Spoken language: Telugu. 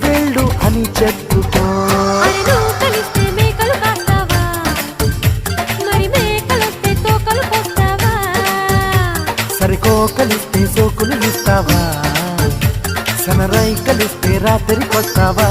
వెళ్ళు అని చెప్పుకో. కలిస్తే మేకలు కాస్తావా, మరి మేకలొస్తే తోకలు కోస్తావా? సరికో కలిస్తే సోకులు ఇస్తావా, సనరై కలిస్తే రాత్రికి వస్తావా?